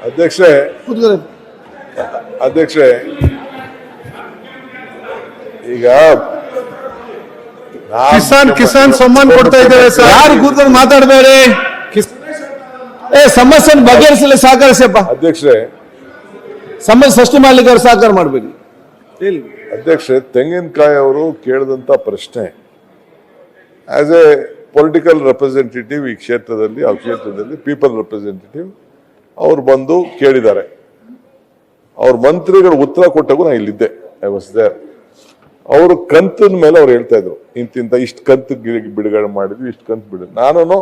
ಅಧ್ಯಕ್ಷೆ ಈಗ ಕಿಸಾನ್ ಸಮ್ಮಾನ್ ಕೊಡ್ತಾ ಇದ್ದೇವೆ ಸರ್. ಯಾರು ಕೂತ್ಕೊಂಡು ಮಾತಾಡಬೇಡಿ. ಸಮಸ್ಯೆ ಬಗೆಹರಿಸಲು ಸಹಕರಿಸಪ್ಪ. ಅಧ್ಯಕ್ಷೆ ಸಮಸ್ಯೆ ಸೃಷ್ಟಿ ಮಾಡ್ಲಿಕ್ಕೆ ಅವ್ರು ಸಹಕಾರ ಮಾಡಬೇಕು. ಅಧ್ಯಕ್ಷೆ, ತೆಂಗಿನಕಾಯಿ ಅವರು ಕೇಳಿದಂತ ಪ್ರಶ್ನೆ ಆಸ್ ಎ ಪೊಲಿಟಿಕಲ್ ರೆಪ್ರೆಸೆಂಟೇಟಿವ್ ಈ ಕ್ಷೇತ್ರದಲ್ಲಿ ಆ ಕ್ಷೇತ್ರದಲ್ಲಿ ಪೀಪಲ್ ರೆಪ್ರೆಸೆಂಟೇಟಿವ್ ಅವ್ರು ಬಂದು ಕೇಳಿದ್ದಾರೆ. ಅವ್ರ ಮಂತ್ರಿಗಳು ಉತ್ತರ ಕೊಟ್ಟಾಗೂ ನಾನು ಇಲ್ಲಿದ್ದೆ, ಐ ವಾಸ್ ದೇರ್. ಅವರು ಕಂತಿನ ಮೇಲೆ ಅವ್ರು ಹೇಳ್ತಾ ಇದ್ರು, ಇಂತಿಂತ ಇಷ್ಟು ಕಂತು ಬಿಡುಗಡೆ ಮಾಡಿದ್ವಿ, ಇಷ್ಟು ಕಂತು ಬಿಡುಗಡೆ. ನಾನು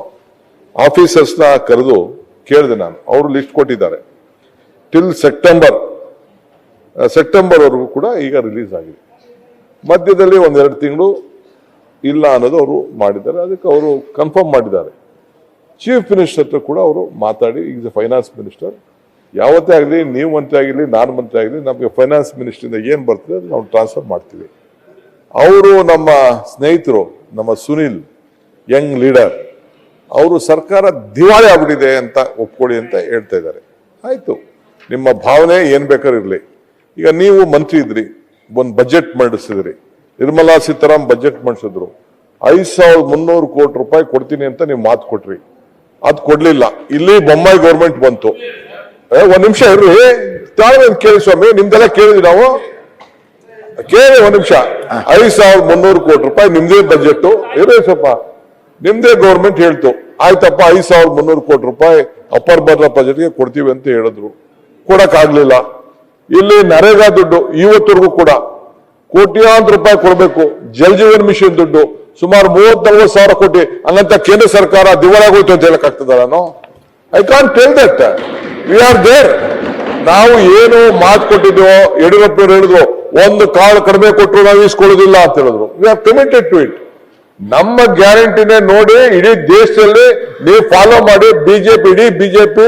ಆಫೀಸರ್ಸ್ನ ಕರೆದು ಕೇಳಿದೆ, ನಾನು ಅವರು ಲಿಸ್ಟ್ ಕೊಟ್ಟಿದ್ದಾರೆ. ಟಿಲ್ ಸೆಪ್ಟೆಂಬರ್ ವರೆಗೂ ಕೂಡ ಈಗ ರಿಲೀಸ್ ಆಗಿದೆ. ಮಧ್ಯದಲ್ಲಿ 1-2 ತಿಂಗಳು ಇಲ್ಲ ಅನ್ನೋದು ಅವರು ಮಾಡಿದ್ದಾರೆ. ಅದಕ್ಕೆ ಅವರು ಕನ್ಫರ್ಮ್ ಮಾಡಿದ್ದಾರೆ. ಚೀಫ್ ಮಿನಿಸ್ಟರ್ ಹತ್ರ ಕೂಡ ಅವರು ಮಾತಾಡಿ, ಈಗ ಫೈನಾನ್ಸ್ ಮಿನಿಸ್ಟರ್ ಯಾವತ್ತೇ ಆಗಲಿ, ನೀವು ಮಂತ್ರಿ ಆಗಿರಲಿ, ನಾನು ಮಂತ್ರಿ ಆಗಲಿ, ನಮಗೆ ಫೈನಾನ್ಸ್ ಮಿನಿಸ್ಟ್ರಿಂದ ಏನು ಬರ್ತದೆ ಅದು ನಾವು ಟ್ರಾನ್ಸ್ಫರ್ ಮಾಡ್ತೀವಿ. ಅವರು ನಮ್ಮ ಸ್ನೇಹಿತರು, ನಮ್ಮ ಸುನಿಲ್ ಯಂಗ್ ಲೀಡರ್, ಅವರು ಸರ್ಕಾರ ದಿವಾಳಿ ಆಗ್ಬಿಟ್ಟಿದೆ ಅಂತ ಒಪ್ಕೊಳ್ಳಿ ಅಂತ ಹೇಳ್ತಾ ಇದ್ದಾರೆ. ಆಯ್ತು, ನಿಮ್ಮ ಭಾವನೆ ಏನ್ ಬೇಕಾದ್ರೂ ಇರಲಿ. ಈಗ ನೀವು ಮಂತ್ರಿ ಇದ್ರಿ, ಒಂದು ಬಜೆಟ್ ಮಂಡಿಸಿದ್ರಿ, ನಿರ್ಮಲಾ ಸೀತಾರಾಮನ್ ಬಜೆಟ್ ಮಂಡಿಸಿದ್ರು, 5,300 ಕೋಟಿ ರೂಪಾಯಿ ಕೊಡ್ತೀನಿ ಅಂತ ನೀವು ಮಾತು ಕೊಟ್ರಿ, ಅದು ಕೊಡ್ಲಿಲ್ಲ. ಇಲ್ಲಿ ಬೊಮ್ಮಾಯಿ ಗೌರ್ಮೆಂಟ್ ಬಂತು. ಒಂದ್ ನಿಮಿಷ ಇರ್ರಿ, ಕೇಳಿ ಸ್ವಾಮಿ, ನಿಮ್ದೆಲ್ಲ ಕೇಳಿದ್ವಿ ನಾವು, ಕೇಳಿ ಒಂದ್ ನಿಮಿಷ. 5,300 ಕೋಟಿ ರೂಪಾಯಿ ನಿಮ್ದೇ ಬಜೆಟ್ ಇರೋ, ಸ್ವಲ್ಪ ನಿಮ್ದೇ ಗೌರ್ಮೆಂಟ್ ಹೇಳ್ತು, ಆಯ್ತಪ್ಪ 5,300 ಕೋಟಿ ರೂಪಾಯಿ ಅಪ್ಪರ್ ಬರ್ಡರ್ ಬಜೆಟ್ಗೆ ಕೊಡ್ತೀವಿ ಅಂತ ಹೇಳಿದ್ರು, ಕೊಡಕ್ ಆಗ್ಲಿಲ್ಲ. ಇಲ್ಲಿ ನರೇಗಾ ದುಡ್ಡು ಇವತ್ತರೆಗೂ ಕೂಡ ಕೋಟ್ಯಾಂತರ ರೂಪಾಯಿ ಕೊಡಬೇಕು. ಜಲ್ ಜೀವನ್ ಮಿಷನ್ ದುಡ್ಡು ಸುಮಾರು 30-40 ಸಾವಿರ ಕೋಟಿ, ಹಂಗಂತ ಕೇಂದ್ರ ಸರ್ಕಾರ ದಿವಾಳಾಗೋಯ್ತು ಅಂತ ಹೇಳಕ್ ಆಗ್ತದ? ನಾನು I can't tell that. We are there. ನಾವು ಏನು ಮಾತು ಕೊಟ್ಟಿದ್ದೇವೋ, ಯಡಿಯೂರಪ್ಪನವರು ಹೇಳಿದ್ರು, ಒಂದು ಕಾಳು ಕಡಿಮೆ ಕೊಟ್ಟರು ನಾವು ಇಸ್ಕೊಳ್ಳೋದಿಲ್ಲ ಅಂತ ಹೇಳಿದ್ರು. We are committed to it. ನಮ್ಮ ಗ್ಯಾರಂಟಿನೇ ನೋಡಿ ಇಡೀ ದೇಶದಲ್ಲಿ ನೀವು ಫಾಲೋ ಮಾಡಿ. ಬಿಜೆಪಿ, ಇಡೀ ಬಿಜೆಪಿ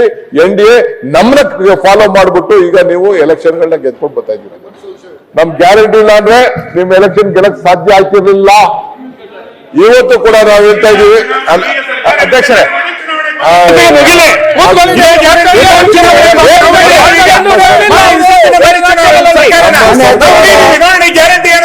NDA ನಮ್ಮನ್ನ ಫಾಲೋ ಮಾಡ್ಬಿಟ್ಟು ಈಗ ನೀವು ಎಲೆಕ್ಷನ್ಗಳನ್ನ ಗೆದ್ಕೊಂಡು ಬರ್ತಾ ಇದ್ದೀರಿ. ನಮ್ ಗ್ಯಾರಂಟಿ ಇಲ್ಲ ಅಂದ್ರೆ ನಿಮ್ ಎಲೆಕ್ಷನ್ ಗೆಲ್ಲಕ್ ಸಾಧ್ಯ ಆಗ್ತಿರ್ಲಿಲ್ಲ. ಇವತ್ತು ಕೂಡ ನಾವು ಹೇಳ್ತಾ ಇದೀವಿ ಅಧ್ಯಕ್ಷರೇ, ಗ್ಯಾರಂಟಿ